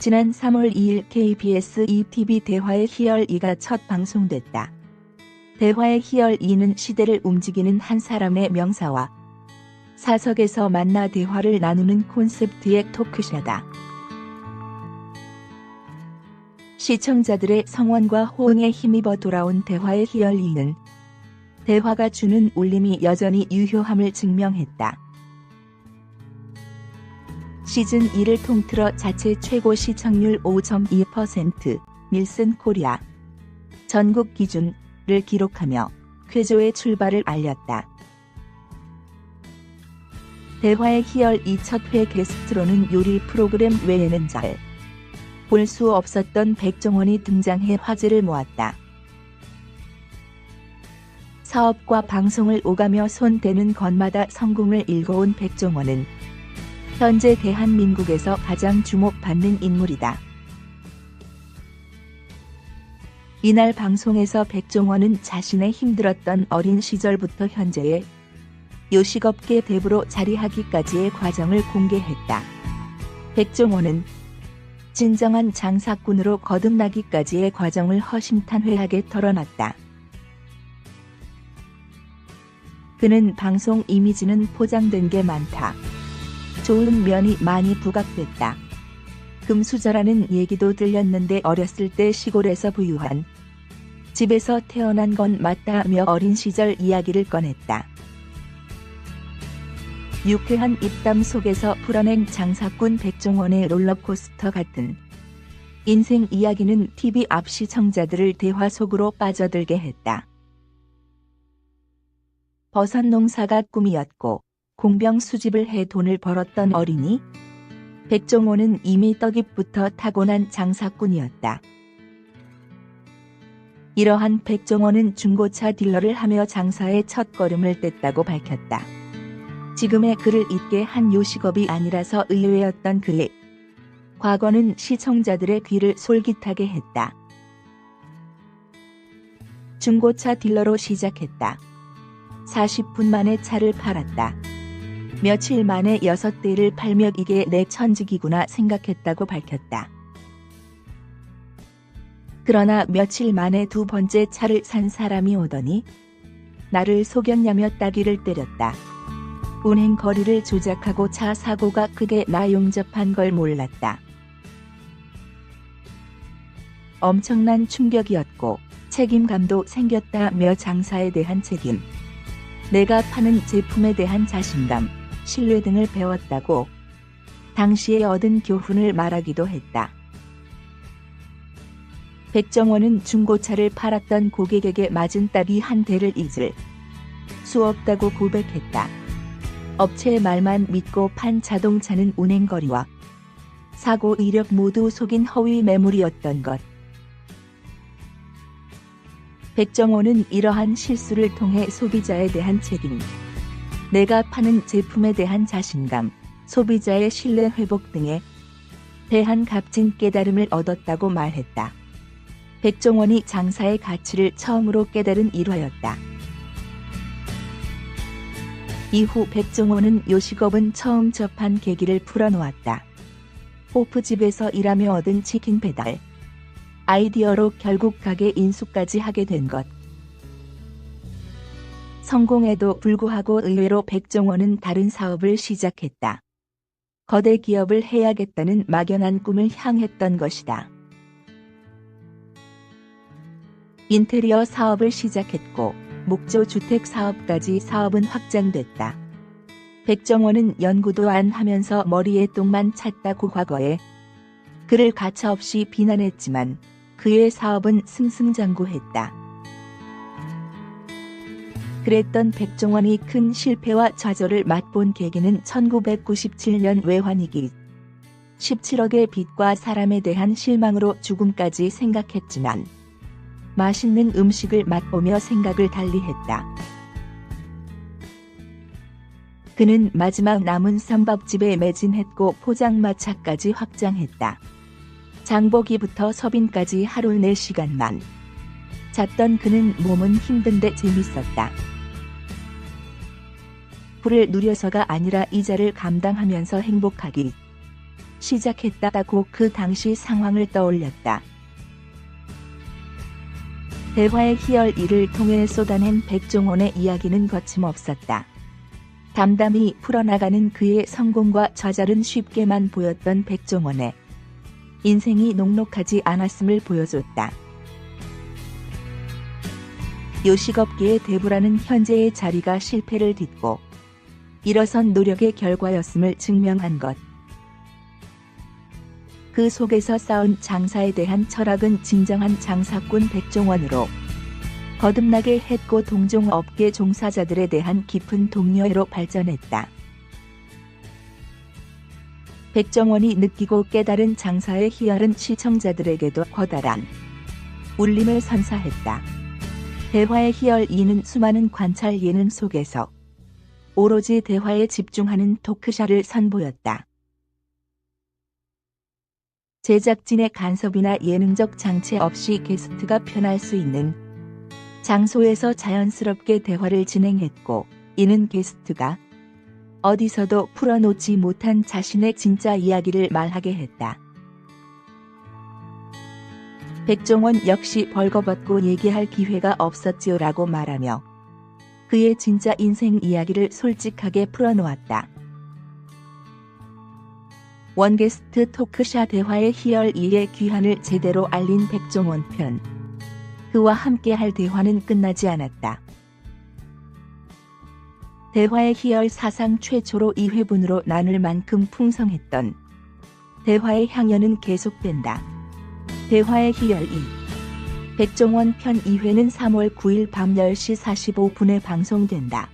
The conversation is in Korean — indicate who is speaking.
Speaker 1: 지난 3월 2일 KBS ETV 대화의 희열 2가 첫 방송됐다. 대화의 희열 2는 시대를 움직이는 한 사람의 명사와 사석에서 만나 대화를 나누는 콘셉트의 토크쇼다. 시청자들의 성원과 호응에 힘입어 돌아온 대화의 희열 2는 대화가 주는 울림이 여전히 유효함을 증명했다. 시즌 2를 통틀어 자체 최고 시청률 5.2%, 닐슨 코리아 전국 기준을 기록하며 쾌조의 출발을 알렸다. 대화의 희열 2 첫 회 게스트로는 요리 프로그램 외에는 잘 볼 수 없었던 백종원이 등장해 화제를 모았다. 사업과 방송을 오가며 손 대는 것마다 성공을 일궈온 백종원은 현재 대한민국에서 가장 주목받는 인물이다. 이날 방송에서 백종원은 자신의 힘들었던 어린 시절부터 현재의 요식업계 대부로 자리하기까지의 과정을 공개했다. 백종원은 진정한 장사꾼으로 거듭나기까지의 과정을 허심탄회하게 털어놨다. 그는 방송 이미지는 포장된 게 많다. 좋은 면이 많이 부각됐다. 금수저라는 얘기도 들렸는데 어렸을 때 시골에서 부유한 집에서 태어난 건 맞다며 어린 시절 이야기를 꺼냈다. 유쾌한 입담 속에서 풀어낸 장사꾼 백종원의 롤러코스터 같은 인생 이야기는 TV 앞 시청자들을 대화 속으로 빠져들게 했다. 버섯 농사가 꿈이었고 공병 수집을 해 돈을 벌었던 어린이 백종원은 이미 떡잎부터 타고난 장사꾼이었다. 이러한 백종원은 중고차 딜러를 하며 장사의 첫걸음을 뗐다고 밝혔다. 지금의 그를 잊게 한 요식업이 아니라서 의외였던 그의 과거는 시청자들의 귀를 솔깃하게 했다. 중고차 딜러로 시작했다. 40분 만에 차를 팔았다. 며칠 만에 6대를 팔며 이게 내 천직이구나 생각했다고 밝혔다. 그러나 며칠 만에 두 번째 차를 산 사람이 오더니 나를 속였냐며 따귀를 때렸다. 운행 거리를 조작하고 차 사고가 크게 나 용접한 걸 몰랐다. 엄청난 충격이었고 책임감도 생겼다며 장사에 대한 책임, 내가 파는 제품에 대한 자신감, 신뢰 등을 배웠다고 당시에 얻은 교훈을 말하기도 했다. 백종원은 중고차를 팔았던 고객에게 맞은 따귀 한 대를 잊을 수 없다고 고백했다. 업체의 말만 믿고 판 자동차는 운행거리와 사고 이력 모두 속인 허위 매물이었던 것. 백종원은 이러한 실수를 통해 소비자에 대한 책임, 내가 파는 제품에 대한 자신감, 소비자의 신뢰 회복 등에 대한 값진 깨달음을 얻었다고 말했다. 백종원이 장사의 가치를 처음으로 깨달은 일화였다. 이후 백종원은 요식업은 처음 접한 계기를 풀어놓았다. 호프집에서 일하며 얻은 치킨 배달 아이디어로 결국 가게 인수까지 하게 된 것. 성공에도 불구하고 의외로 백종원은 다른 사업을 시작했다. 거대 기업을 해야겠다는 막연한 꿈을 향했던 것이다. 인테리어 사업을 시작했고 목조 주택 사업까지 사업은 확장됐다. 백종원은 연구도 안 하면서 머리에 똥만 찼다고 과거에 그를 가차없이 비난했지만 그의 사업은 승승장구했다. 그랬던 백종원이 큰 실패와 좌절을 맛본 계기는 1997년 외환위기, 17억의 빚과 사람에 대한 실망으로 죽음까지 생각했지만 맛있는 음식을 맛보며 생각을 달리했다. 그는 마지막 남은 쌈밥집에 매진했고 포장마차까지 확장했다. 장보기부터 서빙까지 하루 4시간만 잤던 그는 몸은 힘든데 재밌었다. 불을 누려서가 아니라 이자를 감당하면서 행복하기 시작했다고 그 당시 상황을 떠올렸다. 대화의 희열 이를 통해 쏟아낸 백종원의 이야기는 거침없었다. 담담히 풀어나가는 그의 성공과 좌절은 쉽게만 보였던 백종원의 인생이 녹록하지 않았음을 보여줬다. 요식업계의 대부라는 현재의 자리가 실패를 딛고 일어선 노력의 결과였음을 증명한 것. 그 속에서 쌓은 장사에 대한 철학은 진정한 장사꾼 백종원으로 거듭나게 했고 동종업계 종사자들에 대한 깊은 동료애로 발전했다. 백종원이 느끼고 깨달은 장사의 희열은 시청자들에게도 커다란 울림을 선사했다. 대화의 희열 2는 수많은 관찰 예능 속에서 오로지 대화에 집중하는 토크쇼를 선보였다. 제작진의 간섭이나 예능적 장치 없이 게스트가 편할 수 있는 장소에서 자연스럽게 대화를 진행했고, 이는 게스트가 어디서도 풀어놓지 못한 자신의 진짜 이야기를 말하게 했다. 백종원 역시 벌거벗고 얘기할 기회가 없었지요라고 말하며 그의 진짜 인생 이야기를 솔직하게 풀어놓았다. 원게스트 토크쇼 대화의 희열 2의 귀환을 제대로 알린 백종원 편. 그와 함께할 대화는 끝나지 않았다. 대화의 희열 사상 최초로 2회분으로 나눌 만큼 풍성했던 대화의 향연은 계속된다. 대화의 희열 2. 백종원 편 2회는 3월 9일 밤 10시 45분에 방송된다.